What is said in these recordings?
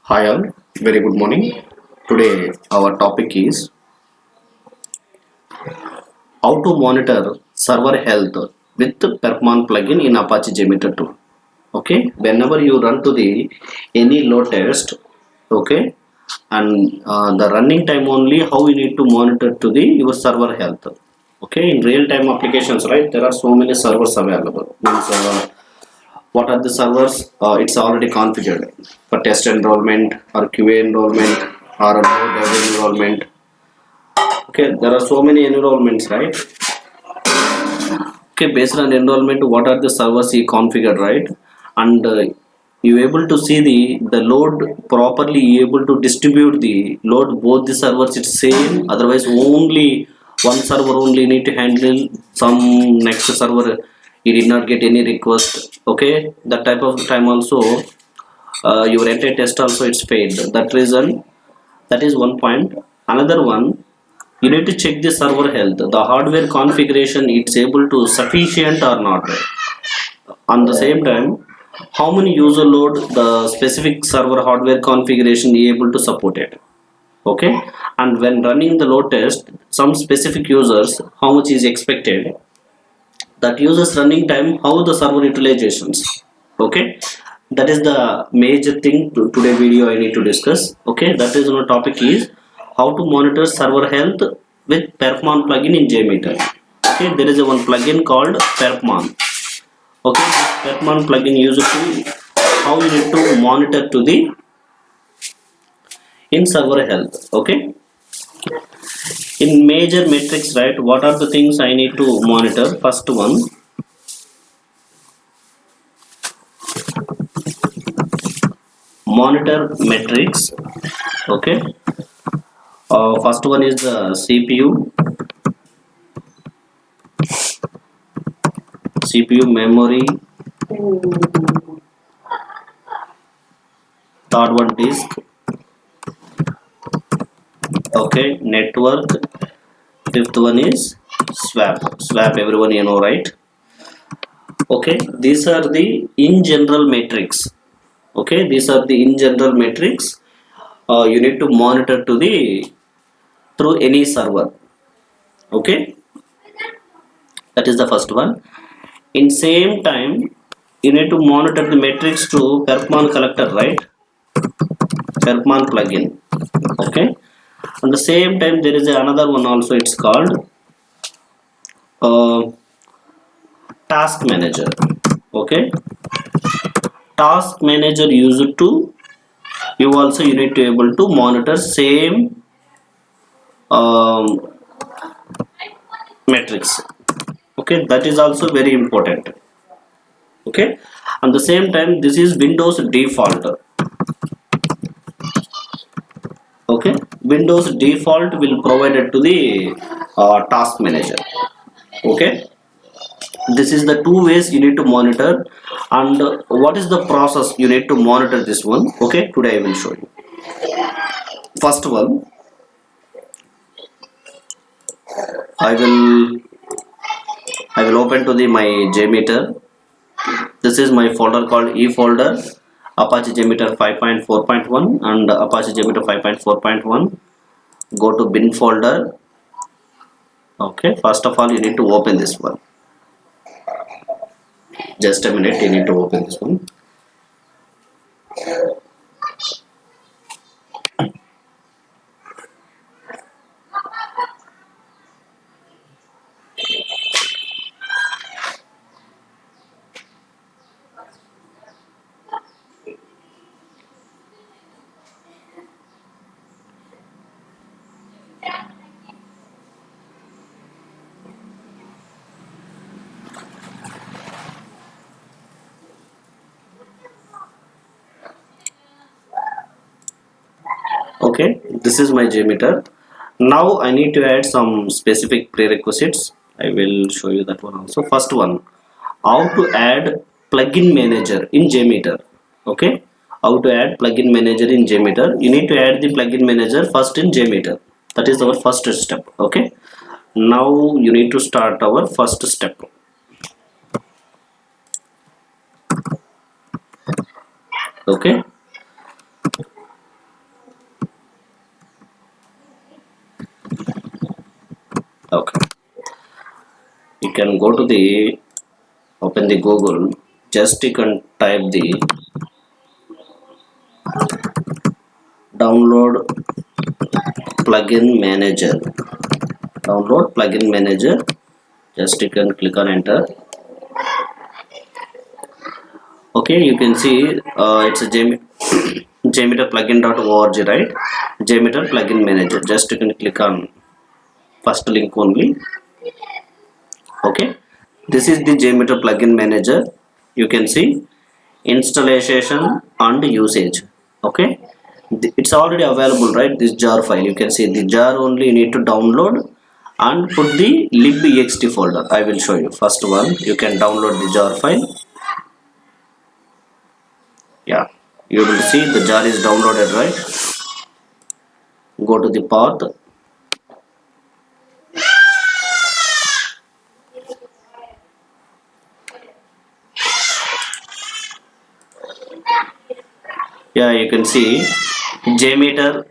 Hi all, very good morning. Today our topic is how to monitor server health with Perfmon plugin in Apache JMeter tool. Okay, whenever you run to the any load test, okay, and the running time only how you need to monitor to the your server health. Okay, in real time applications, right? There are so many servers available. Means, what are the servers? It's already configured for test enrollment or QA enrollment or a low dev enrollment. Okay, there are so many enrollments, right? Okay, based on enrollment, what are the servers you configured, right? And you able to see the load properly. You able to distribute the load both the servers. It's same. Otherwise, only one server only need to handle some next server. You did not get any request. Okay, that type of time also. Your entire test also it's failed. That reason, that is one point. Another one, you need to check the server health, the hardware configuration, it's able to sufficient or not. On the same time, how many user load the specific server hardware configuration is able to support it. Okay, and when running the load test, some specific users, how much is expected, that users running time, how the server utilizations. Okay, that is the major thing to today video I need to discuss. Okay, that is our topic is how to monitor server health with Perfmon plugin in JMeter. Okay, there is a one plugin called Perfmon. Okay, this Perfmon plugin used to how you need to monitor to the in server health. Okay, in major metrics, right? What are the things I need to monitor? First one, monitor metrics. Okay, first one is the CPU memory. Third one disk. Okay, network. Fifth one is swap. Everyone you know, right? Okay, these are the in general metrics. Okay, these are the in general metrics you need to monitor to the through any server. Okay, that is the first one. In same time, you need to monitor the metrics to Perfmon collector, right? Perfmon plugin. Okay, at the same time there is another one also, it's called uh, task manager. Okay, task manager used to, you also you need to able to monitor same um, metrics. Okay, that is also very important. Okay, at the same time this is Windows default. Okay, Windows default will provide it to the task manager. Okay, this is the two ways you need to monitor. And what is the process you need to monitor this one? Okay, today I will show you. First one, I will open to the my JMeter. This is my folder called E folder, Apache JMeter 5.4.1 and Apache JMeter 5.4.1. Go to bin folder. Okay, first of all you need to open this one. Just a minute, you need to open this one. Okay, this is my JMeter. Now I need to add some specific prerequisites. I will show you that one also. First one, how to add plugin manager in JMeter. Okay, how to add plugin manager in JMeter. You need to add the plugin manager first in JMeter. That is our first step. Okay, now you need to start our first step. Okay. Okay, you can go to the open the Google, just you can type the download plugin manager. Download plugin manager, just you can click on enter. Okay, you can see it's a JMeter plugin.org, right? JMeter plugin manager, just you can click on first link only. Okay, this is the JMeter plugin manager. You can see installation and usage. Okay, it's already available, right? This jar file, you can see the jar only you need to download and put the libext folder. I will show you. First one, you can download the jar file. Yeah, you will see the jar is downloaded, right? Go to the path. Yeah, you can see JMeter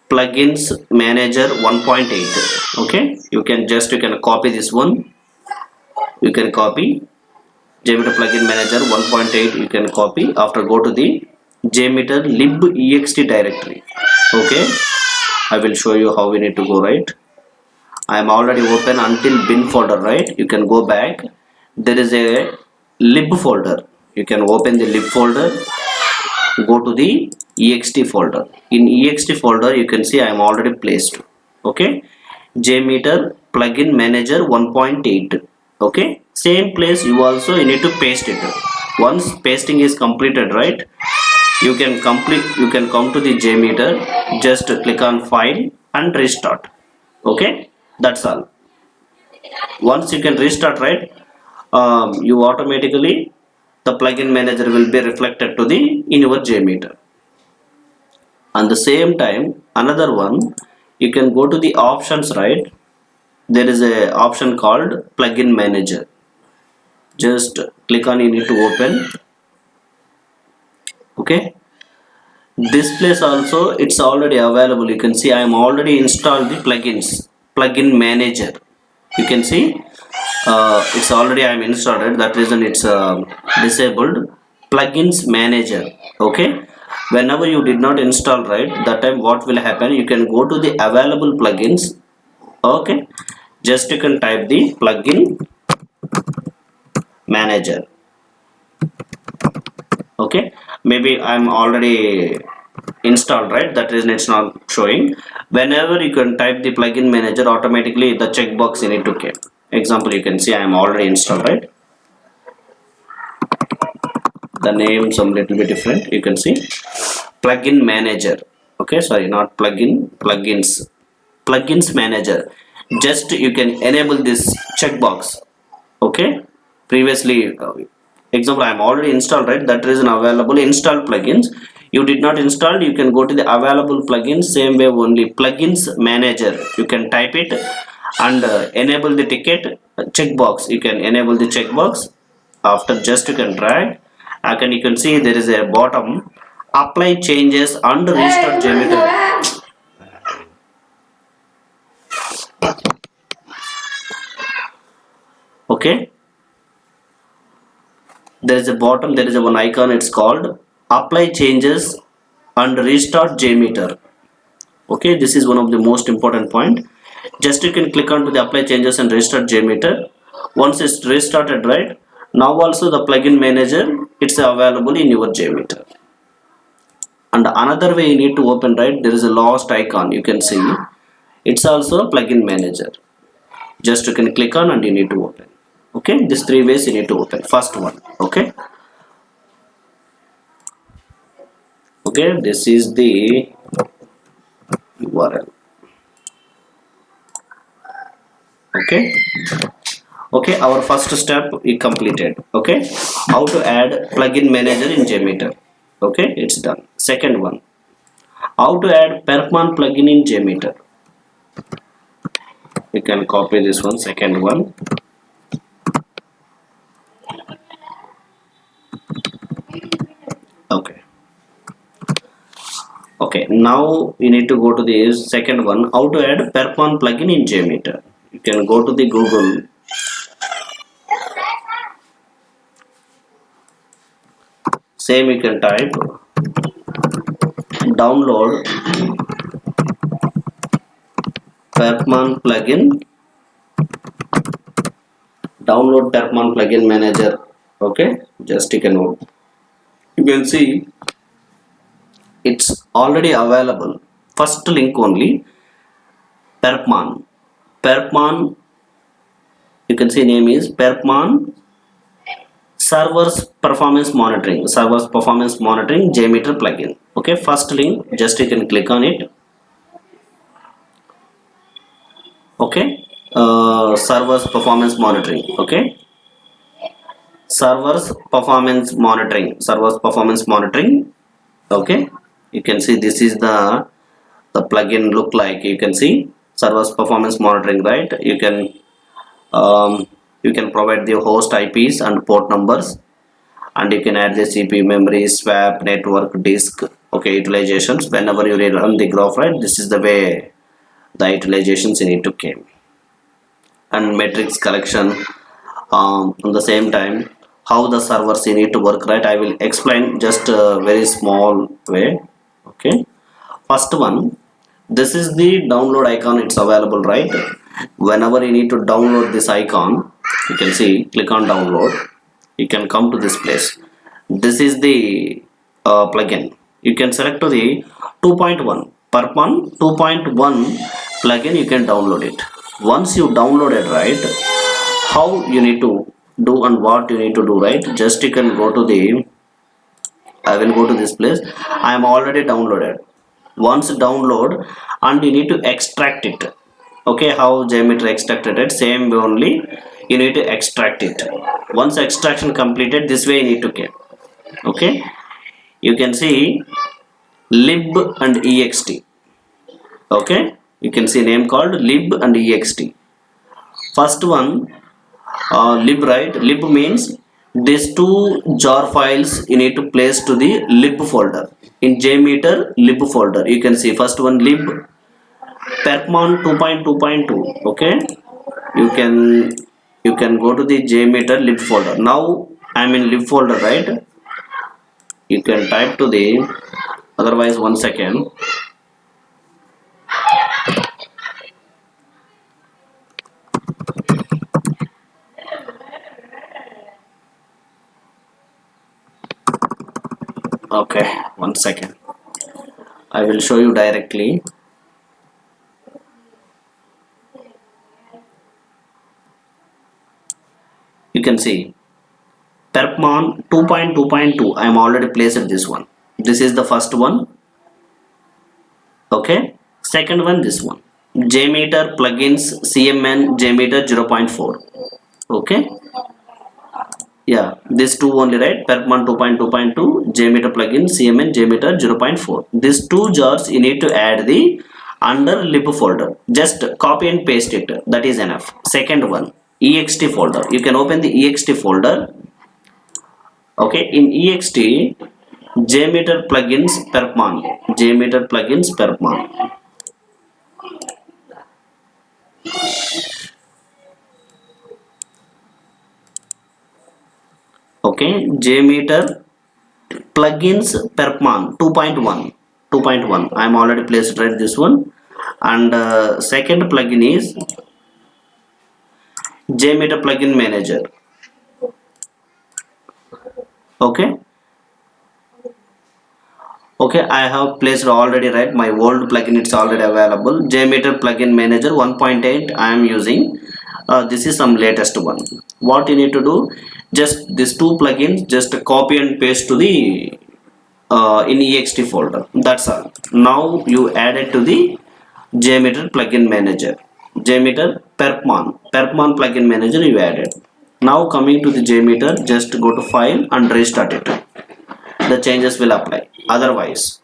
plugins manager 1.8. Okay, you can copy this one. You can copy JMeter plugin manager 1.8. You can copy. After, go to the JMeter libext directory. Okay, I will show you how we need to go, right? I am already open until bin folder, right? You can go back. There is a lib folder. You can open the lib folder. Go to the ext folder. In ext folder, you can see I am already placed. Okay, JMeter plugin manager 1.8. Okay, same place you also you need to paste it. Once pasting is completed, right, you can come to the JMeter, just click on file and restart. Okay, that's all. Once you can restart, right, you automatically the plugin manager will be reflected to the in your JMeter. And the same time, another one, you can go to the options, right? There is a option called plugin manager. Just click on, you need to open. Okay, this place also it's already available. You can see I am already installed the plugin manager. You can see it's already I am installed. That reason it's disabled plugins manager. Okay, whenever you did not install, right, that time what will happen, you can go to the available plugins. Okay, just you can type the plugin manager. Okay, maybe I'm already installed, right? That reason it's not showing. Whenever you can type the plugin manager, automatically the checkbox you need to keep. Example, you can see I am already installed, right? The name some little bit different. You can see plugin manager. Okay, sorry, not plugin, plugins manager. Just you can enable this checkbox. Okay, previously example I am already installed, right? That reason available install plugins. You did not install, you can go to the available plugins. Same way only plugins manager, you can type it and enable the ticket checkbox. You can enable the checkbox. After, just you can drag, and you can see there is a bottom apply changes and restart JMeter. Okay, there is a bottom, there is a one icon, it's called apply changes and restart JMeter. Okay, this is one of the most important point. Just you can click on to the apply changes and restart JMeter. Once it's restarted, right, now also the plugin manager it's available in your JMeter. And another way you need to open, right, there is a last icon, you can see it's also a plugin manager. Just you can click on and you need to open. Okay, these three ways you need to open. First one. Okay, okay, this is the URL. Okay, okay, our first step is completed. Okay, how to add plugin manager in JMeter. Okay, it's done. Second one, how to add Perfmon plugin in JMeter. You can copy this one, second one. Okay, Okay, now you need to go to the second one, how to add Perfmon plugin in JMeter. You can go to the Google. Same you can type download Perfmon plugin, download Perfmon plugin manager. Okay, just take a note. You can see it's already available. First link only, Perfmon. Perfmon, you can see name is Perfmon servers performance monitoring JMeter plugin. Okay, first link, just you can click on it. Okay, servers performance monitoring. Okay, servers performance monitoring. Okay, you can see this is the plugin look like. You can see servers performance monitoring, right? Um, you can provide the host IPs and port numbers, and you can add the CPU, memory, swap, network, disk. Okay, utilizations whenever you run the graph, right? This is the way the utilizations you need to came, and metrics collection. On the same time, how the servers you need to work, right? I will explain just a very small way. Okay, first one, this is the download icon. It's available, right? Whenever you need to download this icon, you can see, click on download. You can come to this place. This is the plugin. You can select to the 2.1 Perfmon 2.1 plugin. You can download it. Once you download it, right, how you need to do and what you need to do, right? Just you can go to the, I will go to this place. I am already downloaded. Once download, and you need to extract it. Okay, how JMeter extracted it, same way only you need to extract it. Once extraction completed, this way you need to get. Okay, you can see lib and ext. Okay, you can see name called lib and ext. First one, lib, right? Lib means these two jar files you need to place to the lib folder in JMeter lib folder. You can see first one, lib Perfmon 2.2.2. Okay, you can go to the JMeter lib folder. Now I'm in lib folder, right? You can type to the, otherwise one second. Okay, one second, I will show you directly. You can see Perfmon 2.2.2. I am already placed this one. This is the first one. Okay, second one, this one, JMeter plugins CMN JMeter 0.4. Okay, yeah, this two only, right? Perfmon 2.2.2 JMeter plugin CMN JMeter 0.4. These two jars you need to add the under lib folder. Just copy and paste it, that is enough. Second one, ext folder. You can open the ext folder. Okay, in ext, JMeter plugins Perfmon, JMeter plugins Perfmon. Okay, JMeter plugins Perfmon 2.1. I am already placed, right, this one. And second plugin is JMeter plugin manager. Okay, okay, I have placed already, right? My old plugin, it's already available. JMeter plugin manager 1.8 I am using. This is some latest one. What you need to do, just these two plugins, just copy and paste to the in ext folder. That's all. Now you add it to the JMeter plugin manager, JMeter Perfmon plugin manager you added. Now coming to the JMeter, just go to file and restart it. The changes will apply. Otherwise,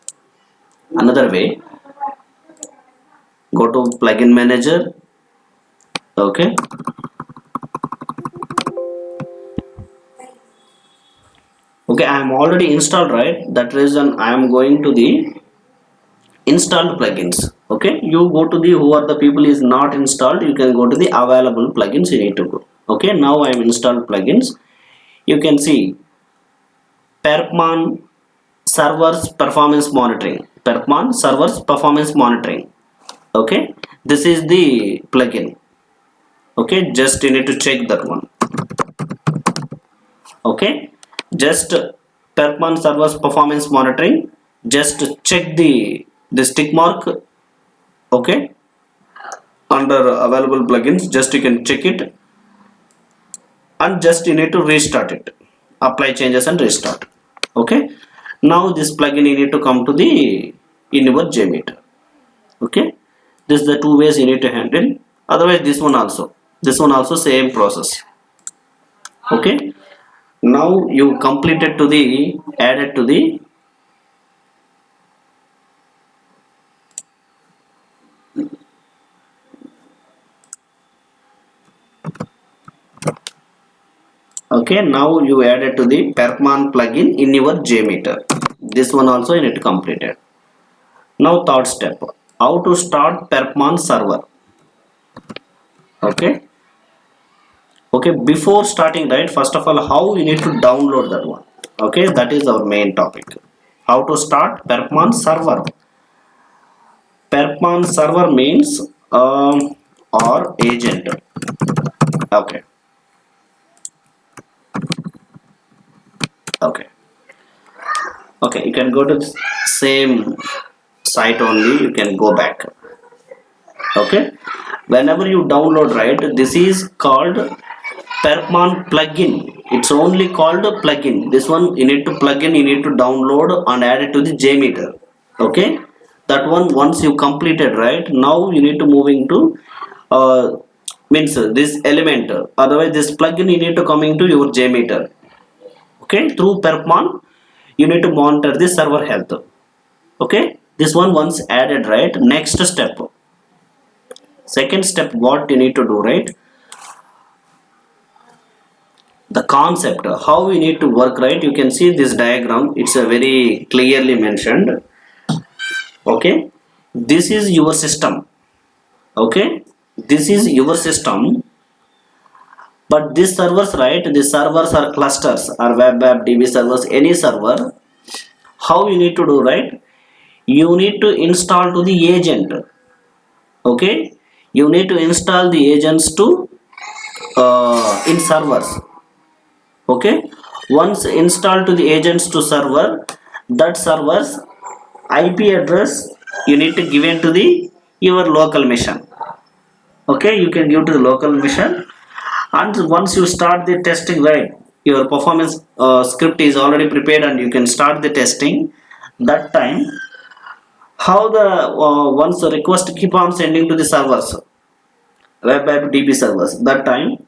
another way, go to plugin manager. Okay, okay, I am already installed, right? That reason I am going to the installed plugins. Okay, you go to the who are the people is not installed, you can go to the available plugins, you need to go. Okay, now I am installed plugins. You can see Perfmon servers performance monitoring. Perfmon servers performance monitoring. Okay, this is the plugin. Okay, just you need to check that one. Okay, just Perfmon servers performance monitoring, just check the tick mark. Okay, under available plugins, just you can check it, and just you need to restart it, apply changes and restart. Okay, now this plugin you need to come to the in your JMeter. Okay, this is the two ways you need to handle. Otherwise this one also same process. Okay, now you completed to the added to the okay, now you added to the Perfmon plugin in your JMeter. This one also you need to complete it. Now third step, how to start Perfmon server. Okay, okay, before starting, right, first of all how you need to download that one. Okay, that is our main topic. How to start Perfmon server. Perfmon server means or agent. Okay, okay, okay, you can go to the same site only, you can go back. Okay, whenever you download, right, this is called Perfmon plugin. It's only called a plugin. This one you need to plug in, you need to download and add it to the JMeter. Okay, that one once you completed, right, now you need to move into uh, means this element, otherwise this plugin you need to come into your JMeter. Okay, through Perfmon you need to monitor the server health. Okay, this one once added, right, next step, second step, what you need to do, right, the concept how we need to work, right, you can see this diagram, it's a very clearly mentioned. Okay, this is your system. Okay, this is your system, but these servers, right, these servers are clusters or web app db servers, any server. How you need to do, right, you need to install to the agent. Okay, you need to install the agents to in servers. Okay, once installed to the agents to server, that server's IP address you need to give into the your local machine. Okay, you can give to the local machine, and once you start the testing, right, your performance script is already prepared and you can start the testing. That time how the once the request keep on sending to the servers, web app db servers, that time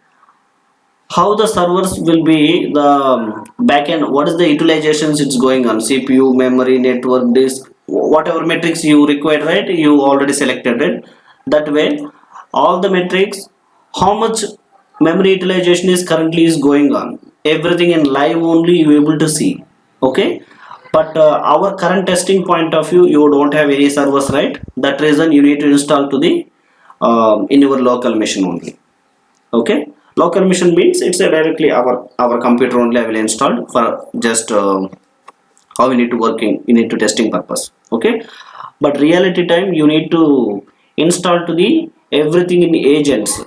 how the servers will be the backend, what is the utilizations it's going on, CPU, memory, network, disk, whatever metrics you require, right, you already selected it. That way all the metrics, how much memory utilization is currently is going on, everything in live only you able to see. Okay, but our current testing point of view, you don't have any servers, right, that reason you need to install to the in your local machine only. Okay, local machine means it's a directly our computer only I will install for just how we need to working, you need to testing purpose. Okay, but reality time you need to install to the everything in agents,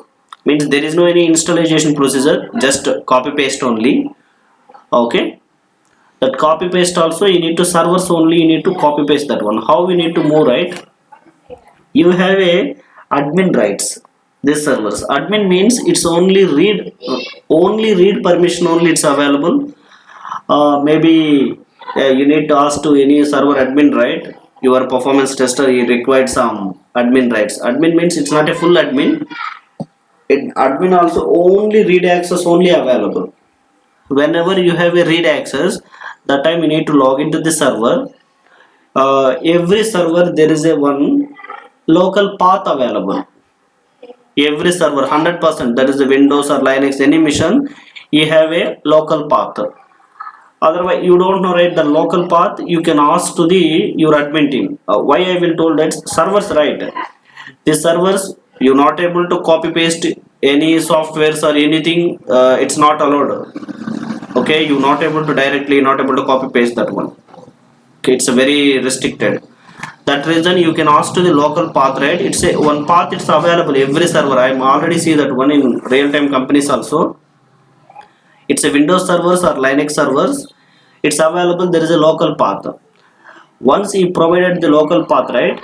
means there is no any installation procedure, just copy paste only. Okay, that copy paste also you need to servers only, you need to copy paste that one. How we need to move, right, you have a admin rights. This servers admin means it's only read permission only it's available. Maybe you need to ask to any server admin, right, your performance tester he required some admin rights. Admin means it's not a full admin. Admin also only read access only available. Whenever you have a read access, that time you need to log into the server. Every server there is a one local path available. Every server 100%, that is the Windows or Linux any machine, you have a local path. Otherwise you don't know, right, the local path. You can ask to the your admin team. Why I will told that servers, right, the servers you not able to copy paste any softwares or anything. It's not allowed. Okay, you not able to directly not able to copy paste that one. Okay, it's a very restricted. That reason you can ask to the local path, right? It's a one path, it's available every server. I'm already see that one in real-time companies also. It's a Windows servers or Linux servers, it's available. There is a local path. Once you provided the local path, right,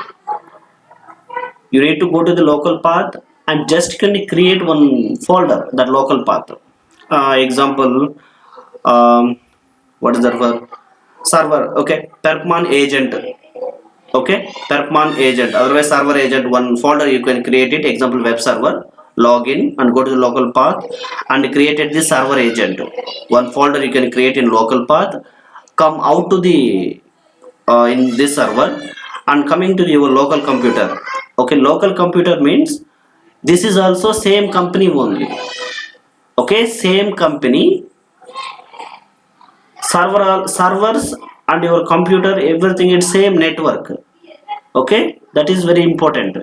you need to go to the local path and just can create one folder, that local path. Example, um, what is that word? Server. Okay, Perfmon agent. Okay, Perfmon agent, otherwise server agent, one folder you can create it. Example, web server. Login and go to the local path and created this server agent. One folder you can create in local path. Come out to the in this server and coming to your local computer. Okay, local computer means this is also same company only. Okay, same company. Servers and your computer, everything is same network. Okay, that is very important.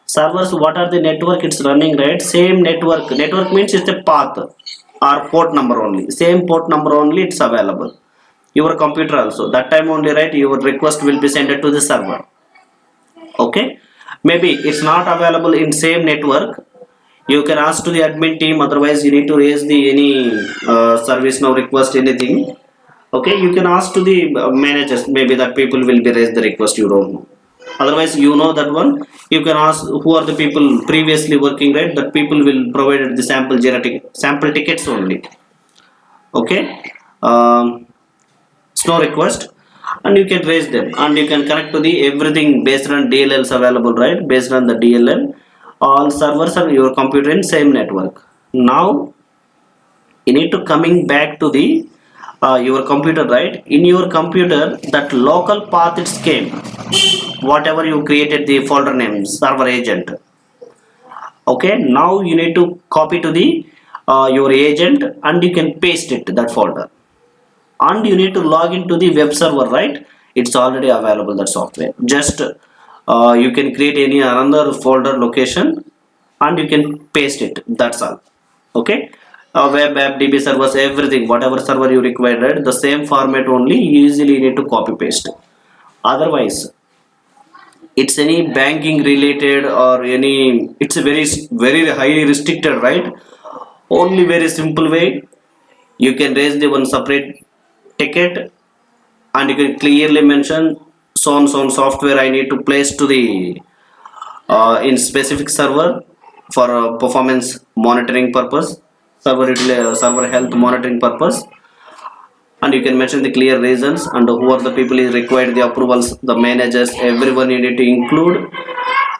Servers, what are the network it's running, right? Same network means it's a path or port number only, same port number only it's available. Your computer also that time only, right, your request will be sent to the server. Okay, maybe it's not available in same network. You can ask to the admin team, otherwise you need to raise the any service now request anything. Okay, you can ask to the managers, maybe that people will be raise the request, you don't know. Otherwise you know that one, you can ask who are the people previously working, right, that people will provide the sample tickets only. Okay, snow request and you can raise them and you can connect to the everything based on DLLs available, right, based on the DLL. All servers are your computer in same network. Now you need to coming back to the your computer, right? In your computer that local path it came, whatever you created the folder name server agent. Okay, now you need to copy to the your agent and you can paste it to that folder. And you need to log into the web server, right? It's already available, that software. Just you can create any another folder location and you can paste it, that's all. Okay, web app db servers, everything whatever server you require, right, the same format only, you easily need to copy paste. Otherwise it's any banking related or any, it's a very highly restricted, right? Only very simple way, you can raise the one separate ticket and you can clearly mention so on software I need to place to the in specific server for performance monitoring purpose, server health monitoring purpose. And you can mention the clear reasons and who are the people is required the approvals, the managers, everyone you need to include.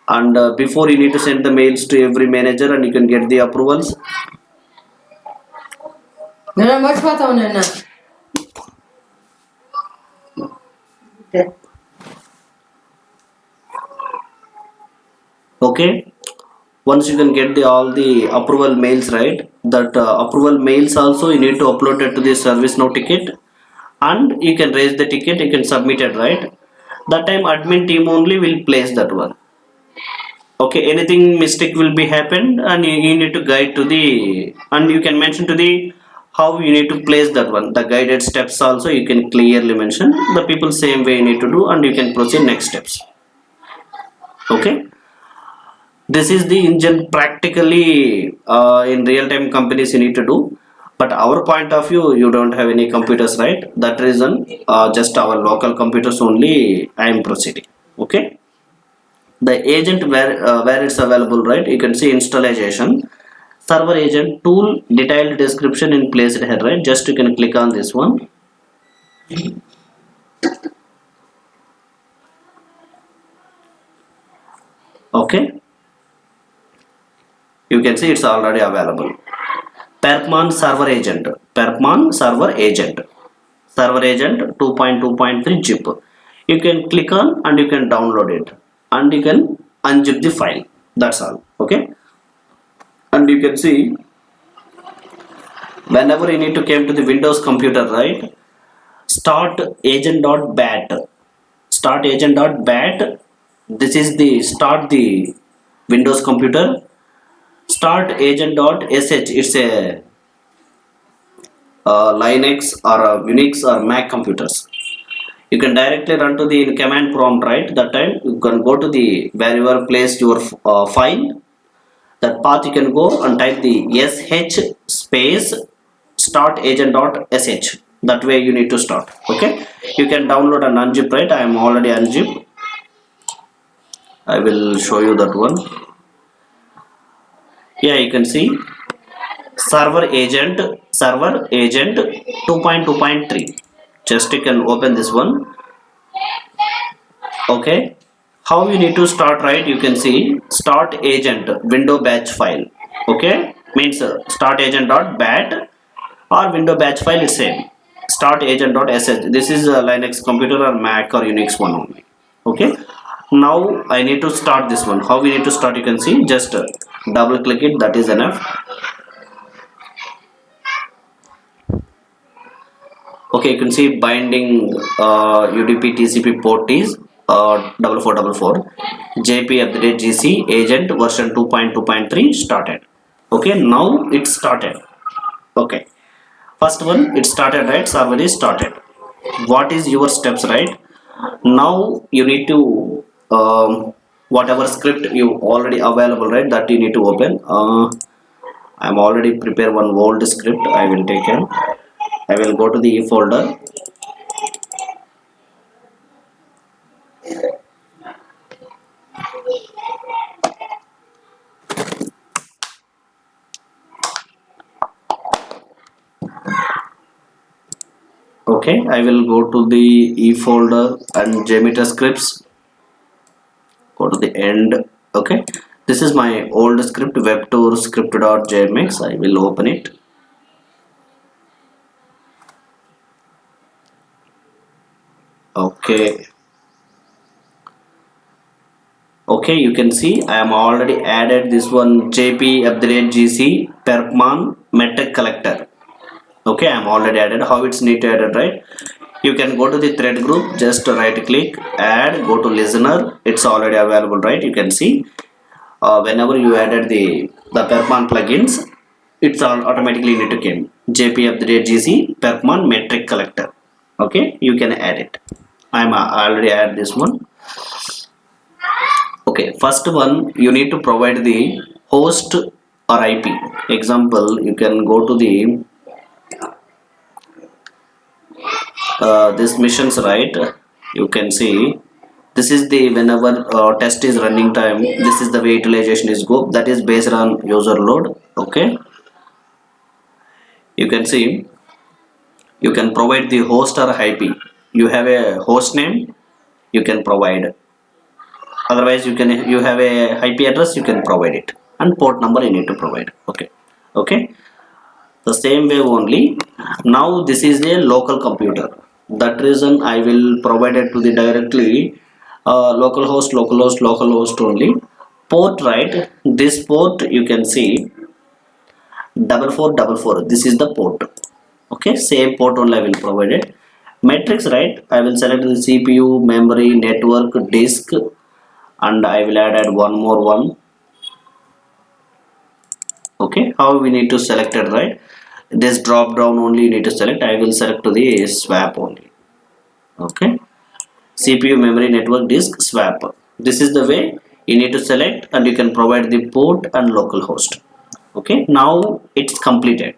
And before you need to send the mails to every manager and you can get the approvals. నేను మర్చిపోతావు నాన్న. Okay, once you can get the all the approval mails, right, that approval mails also you need to upload it to the service now ticket and you can raise the ticket, you can submit it, right? That time admin team only will place that one. Okay, anything mistake will be happened and you need to guide to the, and you can mention to the how you need to place that one, the guided steps also you can clearly mention the people same way you need to do and you can proceed next steps. Okay, this is the engine practically in real-time companies you need to do. But our point of view, you don't have any computers, right? That reason just our local computers only I am proceeding. Okay, the agent where it's available, right, you can see installation, server agent tool, detailed description in placed here, right? Just you can click on this one. Okay, you can see it's already available. Perfmon server agent, Perfmon server agent, server agent 2.2.3 zip. You can click on and you can download it and you can unzip the file, that's all. Okay, and you can see whenever you need to came to the Windows computer, right, start agent.bat. Start agent.bat. This is the start the Windows computer. Start agent.sh. It's a Linux or a Unix or Mac computers. You can directly run to the command prompt, right? That time you can go to the where you are placed your file. That path you can go and type the sh space start agent.sh. That way you need to start. Okay, you can download and unzip, right? I am already unzipped. I will show you that one. Yeah, you can see server agent 2.2.3. Just you can open this one. Okay, how you need to start, right? You can see start agent window batch file. Okay, means start agent.bat or window batch file is same. Start agent.sh. This is a Linux computer or Mac or Unix one only. Okay, now I need to start this one. How we need to start, you can see, just double click it, that is enough. Okay, you can see binding UDP TCP port is 4444. JP update GC agent version 2.2.3 started. Okay, now it started. Okay, first one it started, right? Server is started. What is your steps, right? Now you need to whatever script you already available, right? That you need to open. I'm already prepare one old script. I will take care. I will go to the folder. Okay, I will go to the E folder and JMeter scripts. Go to the end. Okay, this is my old script, webtour script.jmx. I will open it. Okay, okay, you can see I am already added this one jp update gc Perfmon metric collector. Okay, I am already added. How it's need to added, right? You can go to the thread group, just right click, add, go to listener. It's already available, right? You can see whenever you added the Perfmon plugins, it's all automatically need to came jp update gc Perfmon metric collector. Okay, you can add it. I'm already add this one. Okay, first one you need to provide the host or IP. Example, you can go to the this missions, right? You can see this is the whenever test is running time, this is the way utilization is go, that is based on user load. Okay, you can see you can provide the host or IP. You have a host name, you can provide. Otherwise you have a IP address, you can provide it, and port number you need to provide. Okay, okay, the same way only. Now this is a local computer, that reason I will provide it to the directly localhost only. Port, right? This port you can see 4444. This is the port. Okay, same port only I will provide it. Matrix, right? I will select the CPU, memory, network, disk, and I will add one more one. Okay, how we need to select it, right? This drop down only you need to select. I will select to the swap only. Okay, CPU, memory, network, disk, swap. This is the way you need to select, and you can provide the port and localhost. Okay, now it's completed.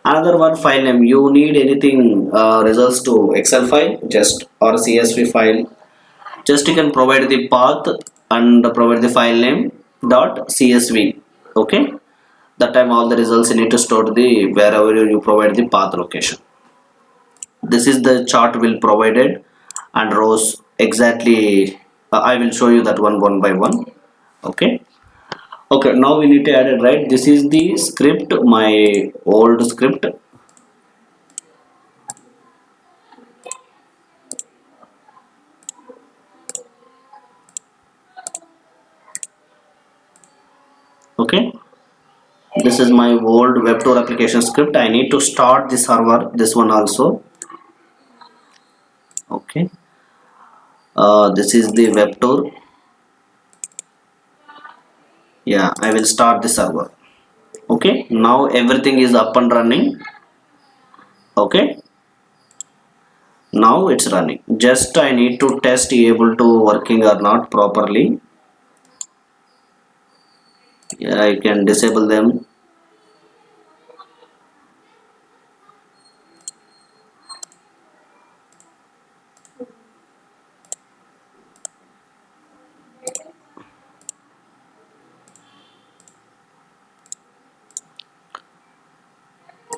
Another one, file name. You need anything results to Excel file, just or CSV file, just you can provide the path and provide the file name dot CSV. Okay, that time all the results you need to store the wherever you provide the path location. This is the chart will provided and rows exactly. I will show you that one by one. Okay, okay, now we need to add it, right? This is the script, my old script. Okay, this is my old web tour application script. I need to start the server, this one also. Okay, this is the web tour. Yeah, I will start the server. Okay, now everything is up and running. Okay, now it's running. Just I need to test able to working or not properly. Yeah, I can disable them.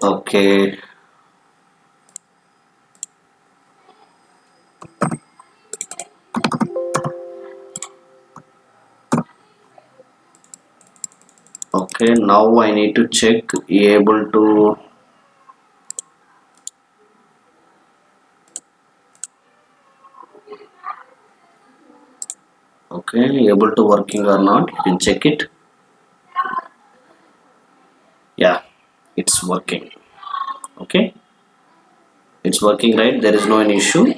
Okay, okay, now I need to check able to. Okay, able to working or not, you can check it. Yeah, it's working. Okay, it's working, right? There is no any issue.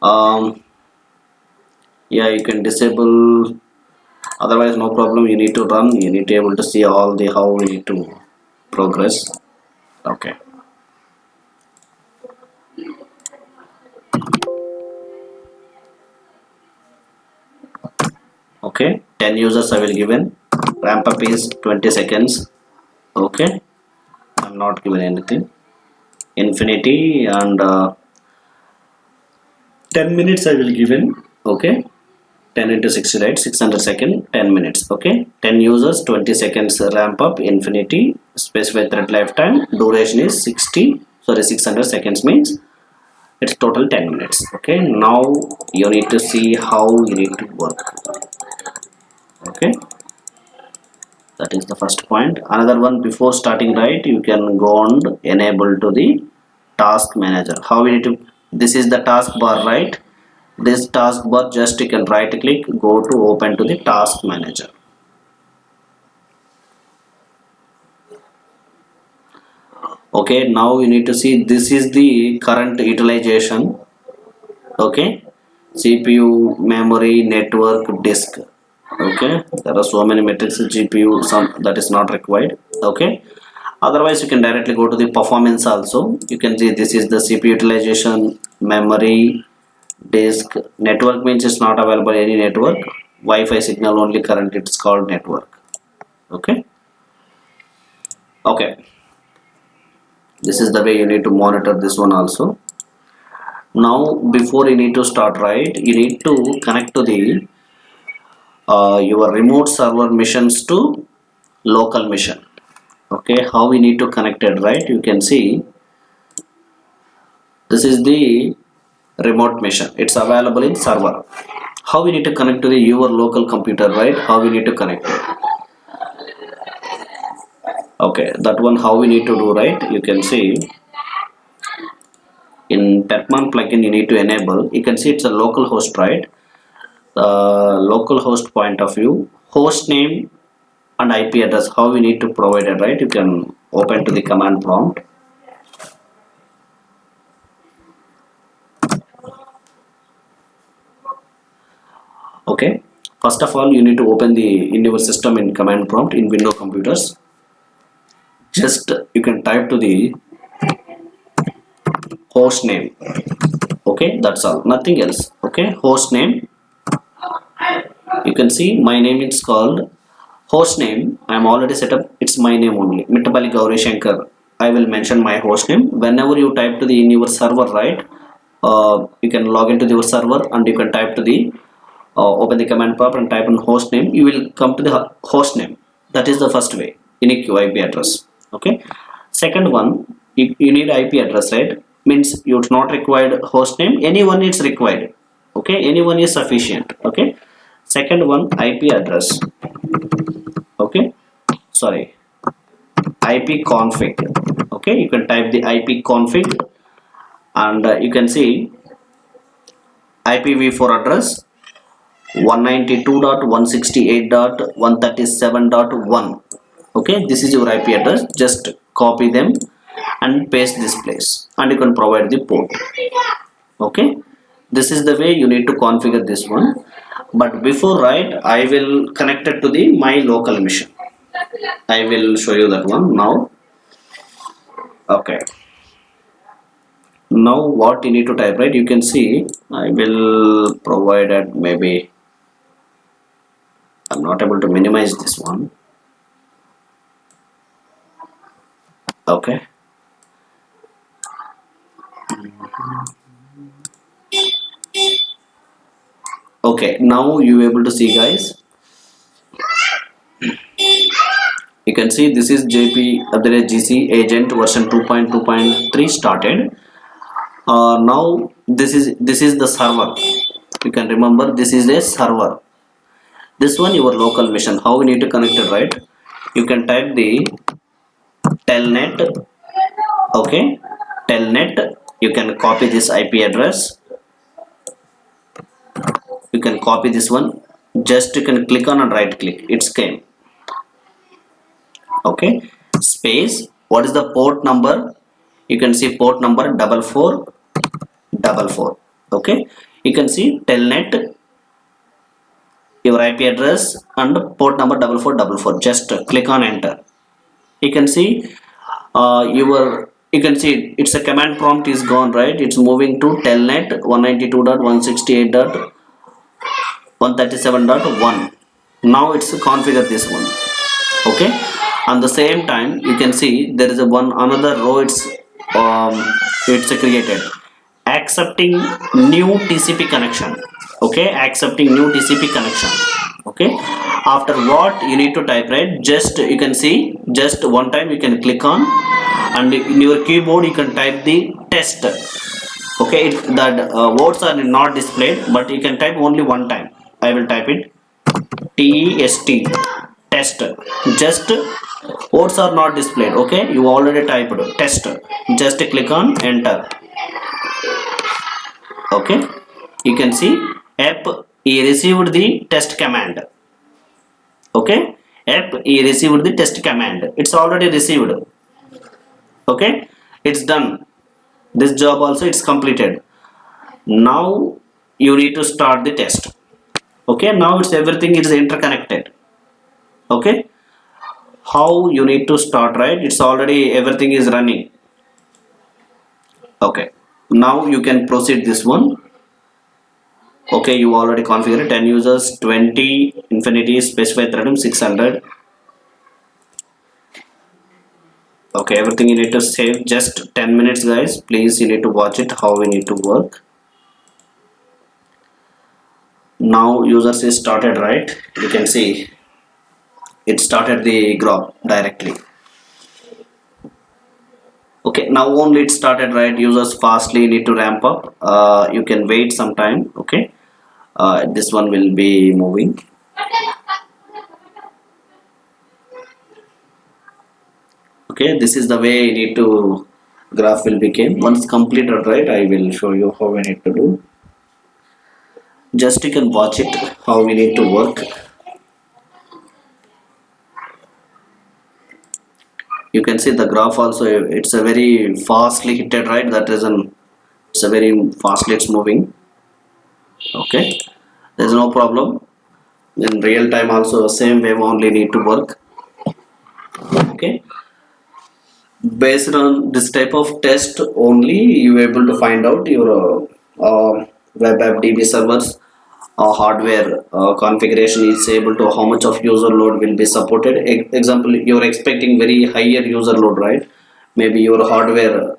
um yeah, you can disable, otherwise no problem. You need to run, you need to able to see all the how we need to progress. Okay, okay, 10 users I will given. Ramp up is 20 seconds. Okay, I'm not given anything. Infinity and 10 minutes I will given. Okay, 10 into 60, right? 600 second, 10 minutes. Okay, 10 users, 20 seconds ramp up. Infinity, specified thread lifetime, duration is 60, sorry, 600 seconds means it's total 10 minutes. Okay, now you need to see how you need to work. Okay, that is the first point. Another one, before starting, right, you can go and enable to the task manager. How we need to, this is the task bar, right? This task bar, just you can right click, go to open to the task manager. Okay, now you need to see this is the current utilization. Okay, CPU, memory, network, disk. Okay, there are so many metrics. GPU, some that is not required. Okay, otherwise you can directly go to the performance also. You can see this is the CPU utilization, memory, disk. Network means it's not available any network. Wi-Fi signal only current, it's called network. Okay, okay, this is the way you need to monitor this one also. Now before you need to start, right, you need to connect to the your remote server missions to local mission. Okay, how we need to connect it, right? You can see this is the remote mission, it's available in server. How we need to connect to the your local computer, right? How we need to connect it? Okay, that one how we need to do, right? You can see in Perfmon plugin you need to enable. You can see it's a local host, right? Local host point of view, host name and IP address, how we need to provide it, right? You can open to the command prompt. Okay, first of all you need to open the in your system in command prompt in Windows computers. Just you can type to the host name. Okay, that's all, nothing else. Okay, host name. You can see my name is called host name. I am already set up, it's my name only, Mittapalli Gauri Shankar. I will mention my host name. Whenever you type to the in your server, right, you can log into your server and you can type to the open the command prompt and type in host name. You will come to the host name. That is the first way, unique IP address. Okay, second one, you need IP address, right? Means it's not required host name, anyone is required. Okay, anyone is sufficient. Okay, second one, IP address. Okay, sorry, IP config. Okay, you can type the IP config and you can see IPv4 address 192.168.137.1. Okay, this is your IP address. Just copy them and paste this place and you can provide the port. Okay, this is the way you need to configure this one. But before, right, I will connect it to the my local machine. I will show you that one now. Okay, now what you need to type, right? You can see I will provide it. Maybe I'm not able to minimize this one. Okay, okay, now you able to see, guys. You can see this is JP GC agent version 2.2.3 started. Now this is the server. You can remember this is a server. This one your local machine. How we need to connect it, right? You can type the telnet. Okay, telnet. You can copy this IP address. You can copy this one. Just you can click on and right click. It's came. Okay, space. What is the port number? You can see port number 4444. Okay, you can see telnet, your IP address and port number 4444. Just click on enter. You can see your you can see it's a command prompt is gone, right? It's moving to telnet 192.168.137.1. Now it's configure this one. Okay, on the same time you can see there is a one another row. Um, it's created accepting new TCP connection. Okay, accepting new TCP connection. Okay, after what you need to type, right? Just you can see just one time you can click on and in your keyboard you can type the test. Okay, that words are not displayed but you can type only one time. I will type it test test. Just words are not displayed. Okay, you already typed test. Just click on enter. Okay, you can see app he received the test command. Okay, app he received the test command. It's already received. Okay, it's done. This job also it's completed. Now you need to start the test. Okay, now it's everything is interconnected. Okay, how you need to start, right? It's already everything is running. Okay, now you can proceed this one. Okay, you already configured 10 users, 20 infinity specified thread 600. Okay, everything you need to save. Just 10 minutes, guys. Please, you need to watch it how we need to work. Now users is started, right? You can see it started the graph directly. Okay, now only it started, right? Users fastly need to ramp up. You can wait some time. Okay, this one will be moving. Okay, this is the way you need to graph will become. Once completed, right? I will show you how we need to do. Just you can watch it how we need to work. You can see the graph also. It's a very fastly hitted, right? That is an it's a very fastly it's moving. Okay, there's no problem. In real time also same way only need to work. Okay, based on this type of test only you able to find out your web app DB servers hardware configuration is able to how much of user load will be supported. Example, you're expecting very higher user load, right? Maybe your hardware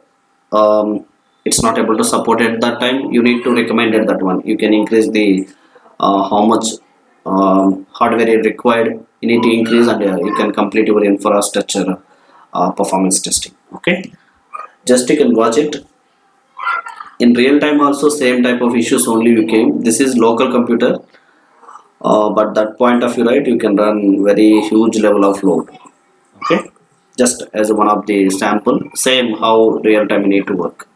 it's not able to support at that time. You need to recommend at that one. You can increase the how much hardware is required. You need to increase and you can complete your infrastructure performance testing. Okay, just you can watch it in real time also same type of issues only you came. This is local computer, but that point of view, right, you can run very huge level of load. Okay, just as one of the sample same how real time you need to work.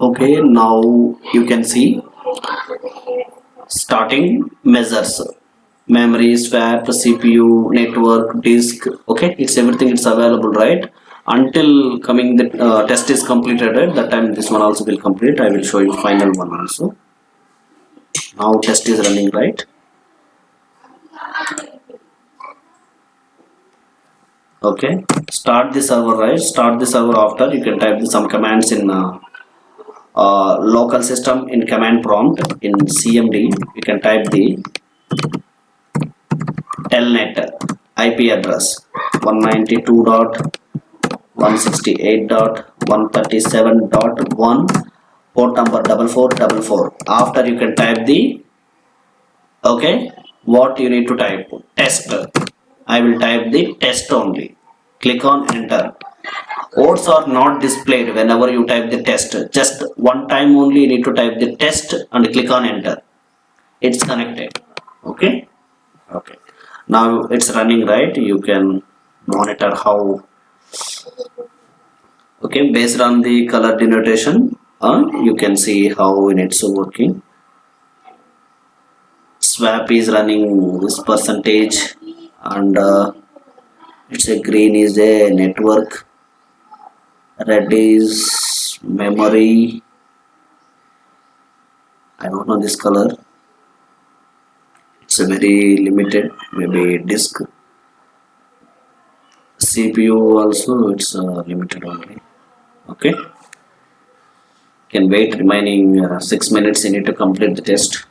Okay, now you can see starting measures, memory, swap, CPU, network, disk. Okay, it's everything, it's available, right? Until coming the test is completed, right? That time this one also will complete. I will show you final one also. Now test is running, right? Okay, start the server, right? Start the server. After you can type some commands in local system in command prompt in cmd. You can type the telnet IP address 192.168.137.1, port number 4444. After you can type the, okay, what you need to type, test. I will type the test only. Click on enter. Words are not displayed whenever you type the test. Just one time only you need to type the test and click on enter. It's connected. Okay. Okay, now it's running, right? You can monitor how. Okay, based on the color denotation, you can see how it's working. Swap is running this percentage, and it's a green is a network, red is memory. I don't know this color, it's a very limited, maybe disk. CPU also it's limited only. Okay, can wait remaining 6 minutes. You need to complete the test.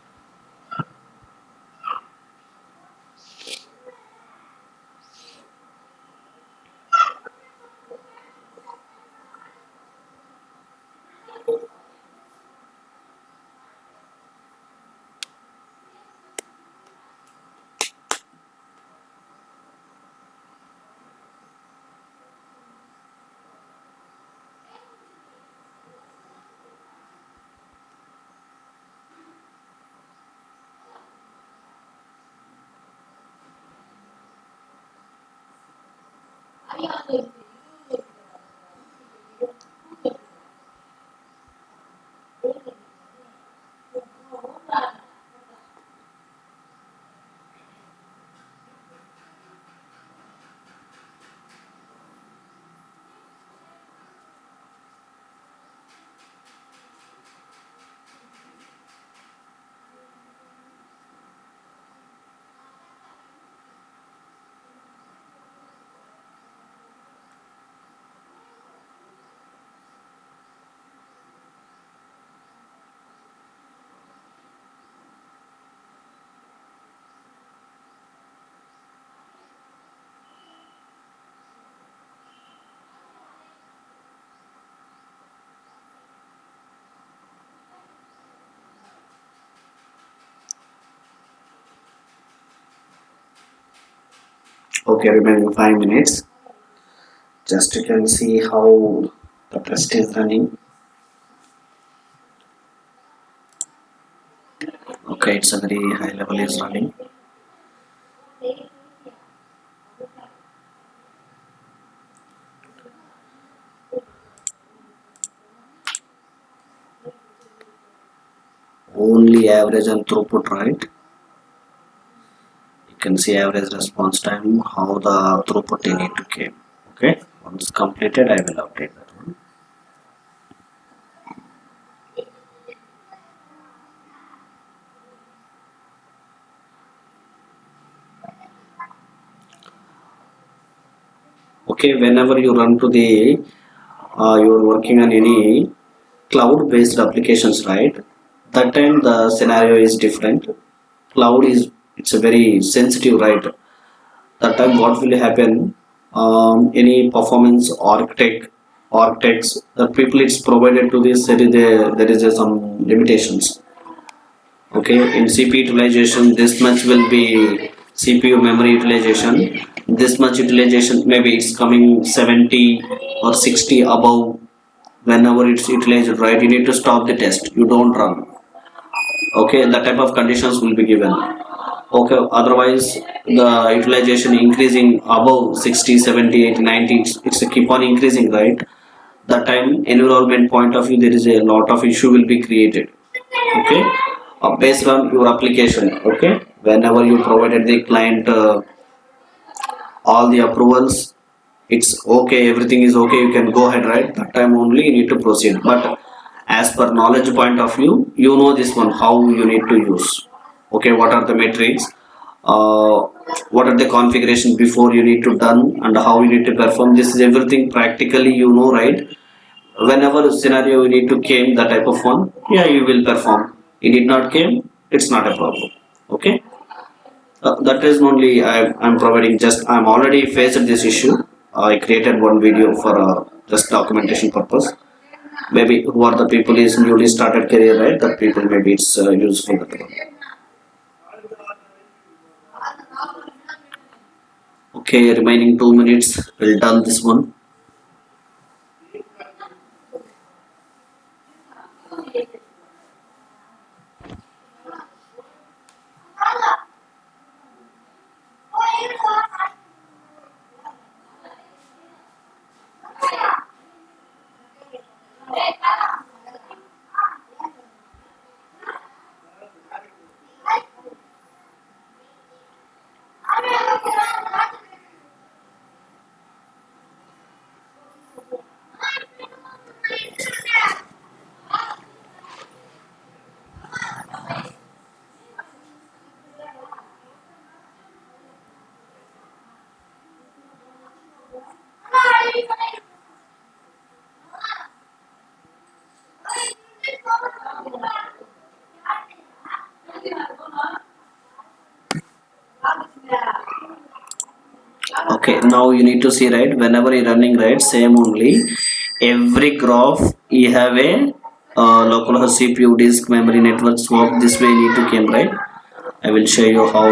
Okay, remaining 5 minutes. Just you can see how the test is running. Okay, it's a very high level is running. Only average and throughput, right? You can see average response time, how the throughput you need to keep. Okay, once completed, I will update that one. Okay, whenever you run to the, you are working on any cloud-based applications, right? That time the scenario is different. Cloud is, it's a very sensitive, right? That time what will happen, any performance architects, the people it's provided to this, there is some limitations. Okay, in CPU utilization this much will be CPU memory utilization, this much utilization, maybe it's coming 70 or 60 above. Whenever it's utilized, right, you need to stop the test, you don't run. Okay, that type of conditions will be given. Okay, otherwise the utilization increasing above 60, 70, 80, 90, it's a keep on increasing, right? that time environment point of view there is a lot of issue will be created. Okay, based on your application. Okay, whenever you provided the client all the approvals, it's okay, everything is okay, you can go ahead, right? That time only you need to proceed. But as per knowledge point of view, you know this one how you need to use. Okay, what are the metrics, uh, what are the configuration before you need to done, and how you need to perform. This is everything practically, you know, right? Whenever scenario you need to came that type of one, yeah, you will perform. It did not came, it's not a problem. Okay, that is only I'm providing. Just I'm already faced this issue. I created one video for just documentation purpose. Maybe who are the people is newly started career, right? That people maybe it's useful. That one. Okay, remaining 2 minutes. We'll done this one. Okay, now you need to see, right? Whenever you're running, right, same only. Every graph you have a local host CPU, disk, memory, network swap. This way you need to came, right? I will show you how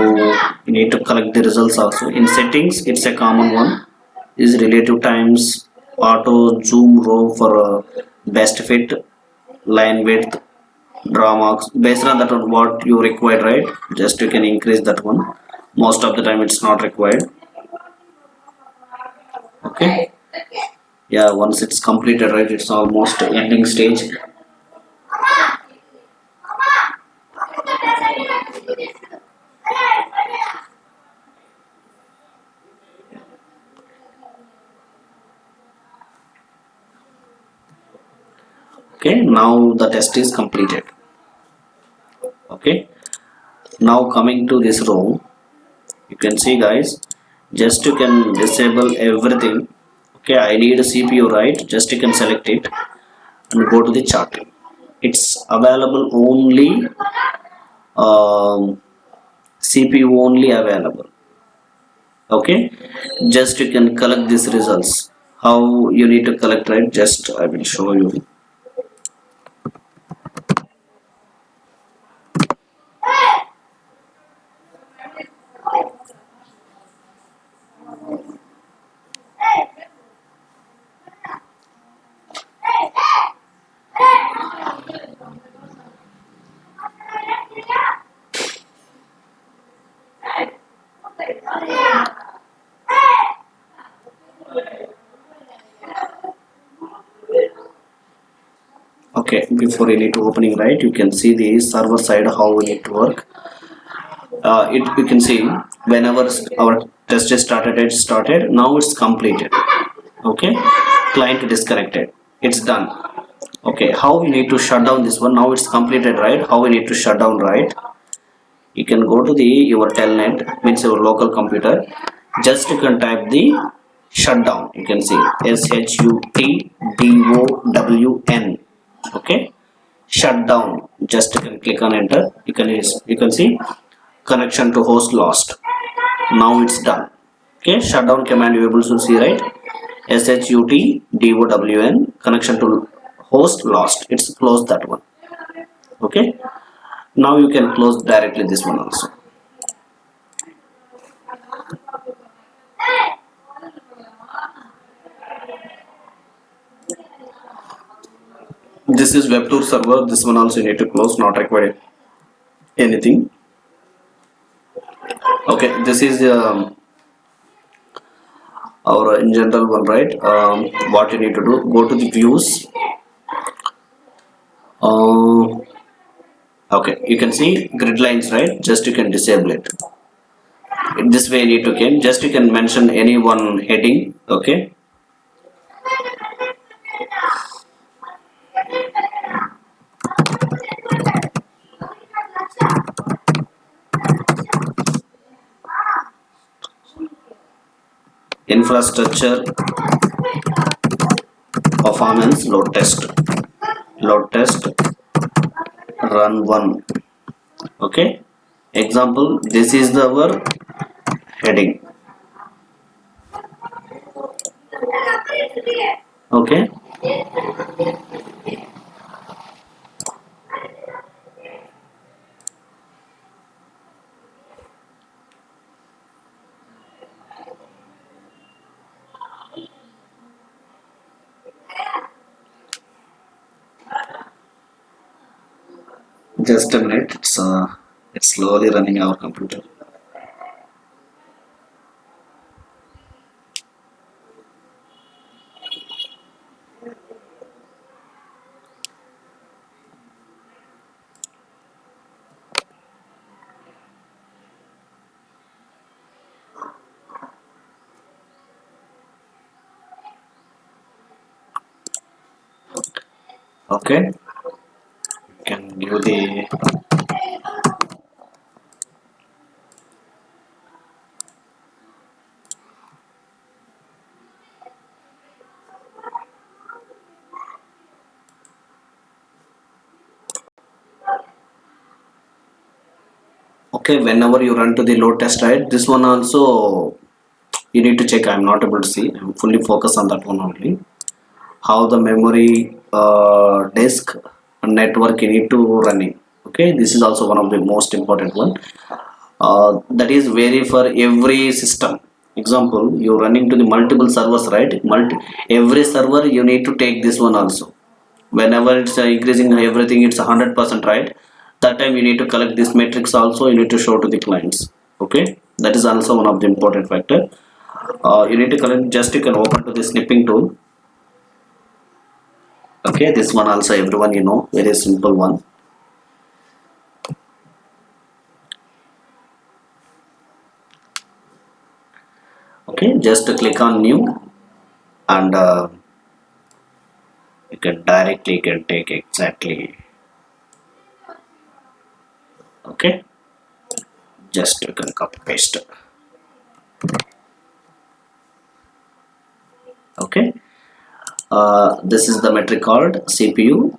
you need to collect the results also. In settings, it's a common one. Is relative times, auto zoom row for best fit, line width, draw marks. Based on that on what you require, right? Just you can increase that one. Most of the time it's not required. Okay. Yeah, once it's completed, right? It's almost ending stage. Okay, now the test is completed. Okay, now coming to this row, you can see, guys, just you can disable everything. Okay, I need a CPU, right? Just you can select it and go to the chart. It's available only CPU only available. Okay, just you can collect these results. How you need to collect, right? Just I will show you. Okay, before you need to opening, right, you can see the server side how we need to work. It you can see whenever our test is started, it started. Now it's completed. Okay, client disconnected, it's done. Okay, how we need to shut down this one? Now it's completed, right? How we need to shut down, right? You can go to the your telnet, means your local computer. Just you can type the shutdown. You can see SHUTDOWN. Okay, shutdown. Just you can click on enter. You can see connection to host lost. Now it's done. Okay, shutdown command you able to see, right? SHUTDOWN, connection to host lost. It's closed that one. Okay, now you can close directly this one also. This is web tour server. This one also you need to close, not required anything. Okay, this is or in general one, right? What you need to do, go to the views. uh, okay, you can see grid lines, right? Just you can disable it. In this way you need to can just you can mention any one heading. Okay, infrastructure performance load test run one. Okay, example, this is the our heading. Okay, just a minute, it's slowly running our computer. Okay, can give the okay. Whenever you run to the load test, right, this one also you need to check. I'm not able to see, I'm fully focused on that one only. How the memory, disk and network you need to running. Okay, this is also one of the most important one. That is vary for every system. Example, you running to the multiple servers, right? Every server you need to take this one also. Whenever it's increasing everything, it's 100%, right? That time you need to collect this matrix also, you need to show to the clients. Okay, that is also one of the important factor. You need to collect, just you can open to the snipping tool. Okay, this one also everyone you know, very simple one. Okay, just click on new, and you can directly can take exactly. Okay, just you can copy paste. Okay, this is the metric called CPU.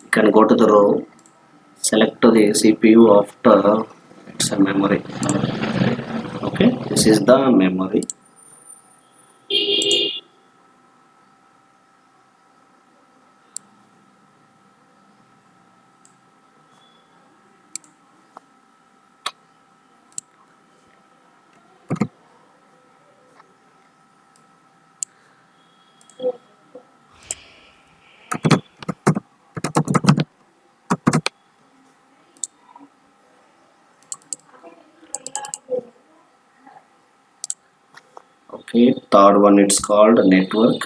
You can go to the row, select to the CPU after it's a memory. Okay, this is the memory. Okay, third one it's called network.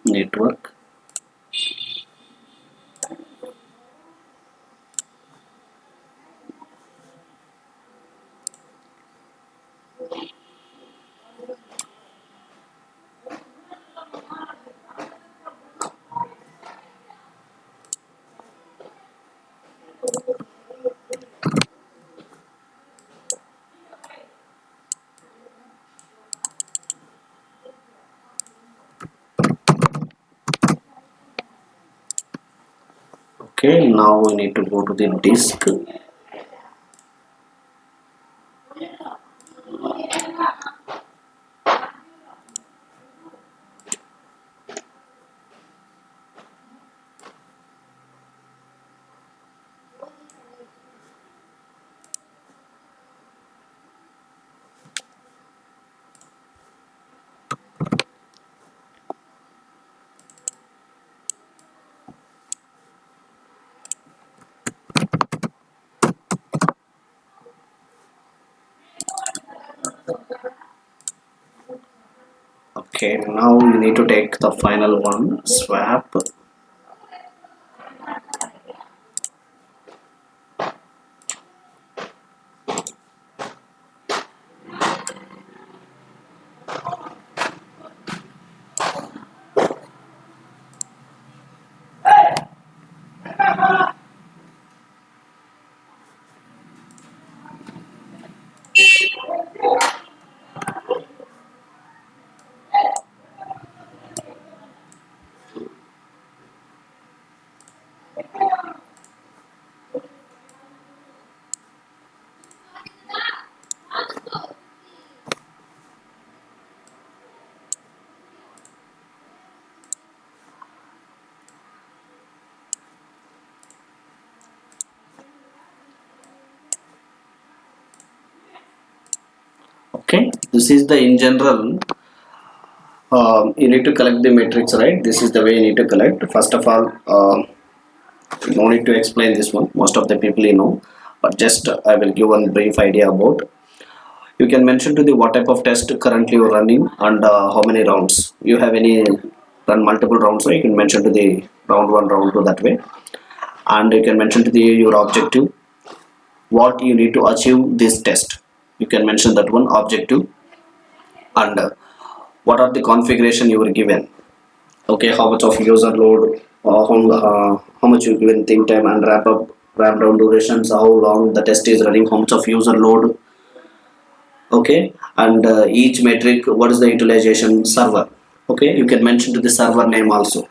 Network. Okay, now we need to go to the disk. Okay, now you need to take the final one, swap. Okay, this is the in general. You need to collect the matrix, right? This is the way you need to collect. First of all, no need to explain this one. Most of the people you know, but just I will give one brief idea about. You can mention to the what type of test currently you're running and how many rounds. You have any run multiple rounds, so you can mention to the round one, round two that way, and you can mention to the your objective, what you need to achieve this test. You can mention that one objective and what are the configuration you were given. Okay, how much of user load, how much you given think time and wrap down durations, how long the test is running, how much of user load. Okay, and each metric, what is the utilization server. Okay, you can mention to the server name also.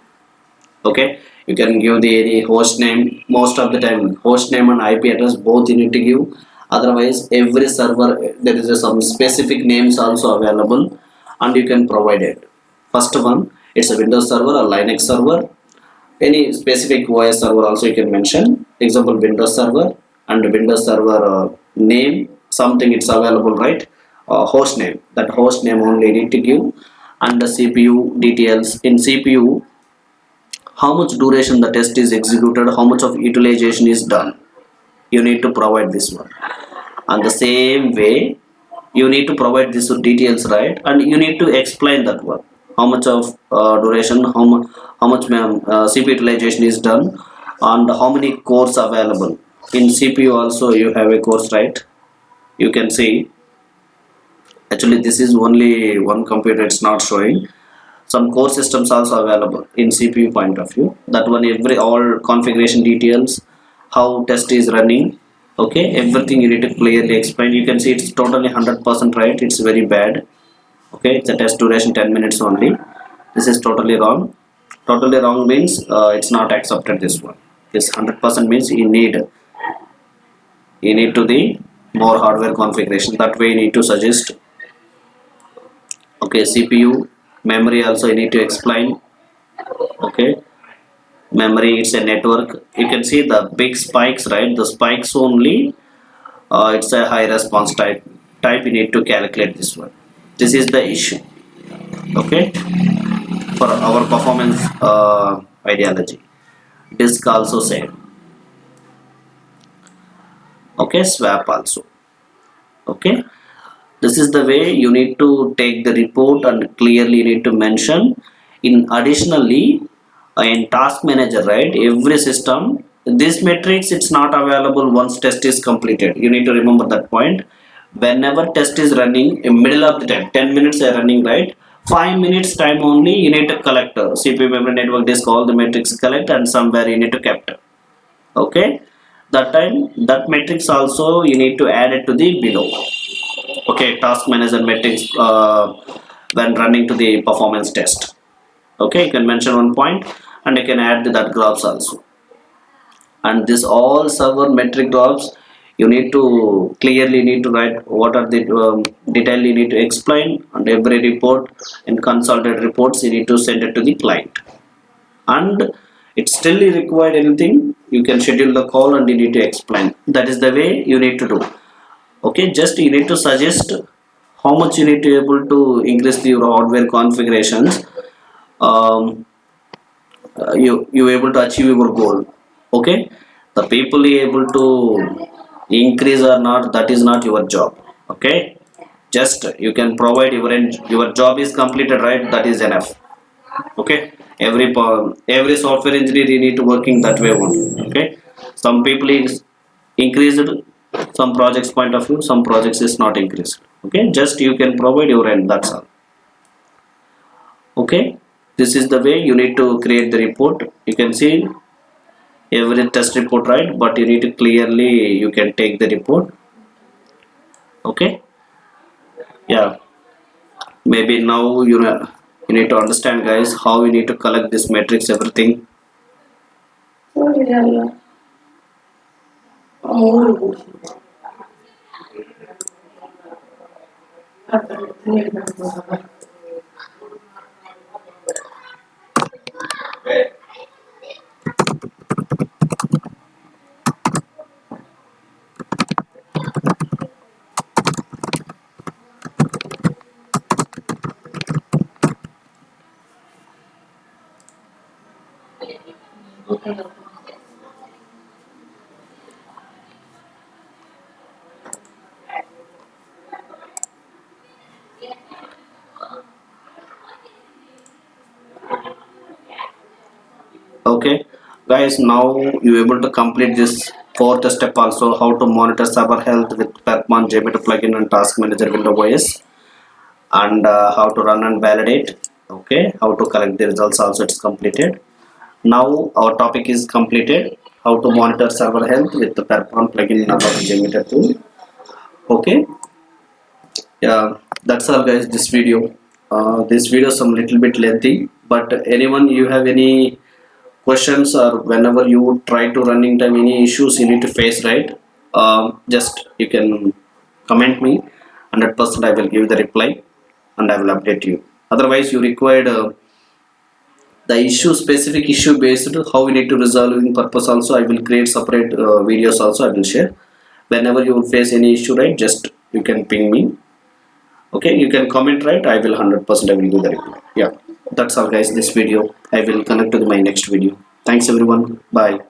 Okay, you can give the any host name. Most of the time host name and IP address both you need to give, otherwise every server there is some specific names also available and you can provide it. First one, it's a Windows server or Linux server, any specific OS server also you can mention, example Windows server and Windows server name, something it's available, right? Host name, that host name only need to give, and the CPU details. In CPU, how much duration the test is executed, how much of utilization is done, you need to provide this one. And the same way you need to provide these details, right? And you need to explain that one, how much of duration, how much CPU utilization is done, and how many cores available. In CPU also you have a course, right? You can see, actually this is only one computer, it's not showing. Some core systems also available in CPU point of view, that one every all configuration details, how test is running. Okay, everything you need to clearly explain. You can see it's totally 100% right, it's very bad. Okay, it's a test duration 10 minutes only. This is totally wrong. Totally wrong means it's not accepted, this one. This 100% means you need to the more hardware configuration, that way you need to suggest. Okay, CPU memory also you need to explain. Okay, memory, it's a network. You can see the big spikes, right? The spikes only, it's a high response type you need to calculate this one. This is the issue. Okay, for our performance ideology. Disk also same. Okay, swap also. Okay, this is the way you need to take the report and clearly you need to mention. In additionally, in task manager, right, every system, this matrix it's not available once test is completed. You need to remember that point. Whenever test is running in middle of the time, 10 minutes are running, right? 5 minutes time only you need to collect CPU, memory, network, disk, all the matrix collect, and somewhere you need to capture. Okay, that time that matrix also you need to add it to the below. Okay, task manager metrics when running to the performance test. Okay, you can mention one point and you can add that graphs also. And this all server metric graphs you need to clearly need to write what are the detail you need to explain, and every report in consolidated reports you need to send it to the client. And it's still required anything, you can schedule the call and you need to explain. That is the way you need to do. Okay, just you need to suggest how much you need to able to increase your hardware configurations. um, you able to achieve your goal. Okay, the people you able to increase or not, that is not your job. Okay, Just you can provide your job is completed, right? That is enough. Okay, every software engineer you need to working that way only. Okay, some people is increased, some projects point of view, some projects is not increased. Okay, just you can provide your end, that's all. Okay, this is the way you need to create the report. You can see every test report, right? But you need to clearly you can take the report. Okay, yeah, maybe now you need to understand, guys, how you need to collect this matrix, everything. Okay, guys, now you able to complete this fourth step also, how to monitor server health with Perfmon JMeter plugin and task manager window OS, and how to run and validate. Okay, how to collect the results also, it's completed. Now our topic is completed, how to monitor server health with the Perfmon plugin and Apache JMeter tool. Okay, yeah, that's all, guys, this video. This video is some little bit lengthy, but anyone you have any questions, or whenever you try to running time any issues you need to face, right? Just you can comment me, 100% I will give the reply, and I will update you. Otherwise you required the issue, specific issue based how we need to resolve in purpose also, I will create separate videos also, I will share. Whenever you will face any issue, right, just you can ping me. Okay, you can comment, right, I will 100% I will give the reply. Yeah, that's all, guys, this video. I will connect to my next video. Thanks everyone, bye.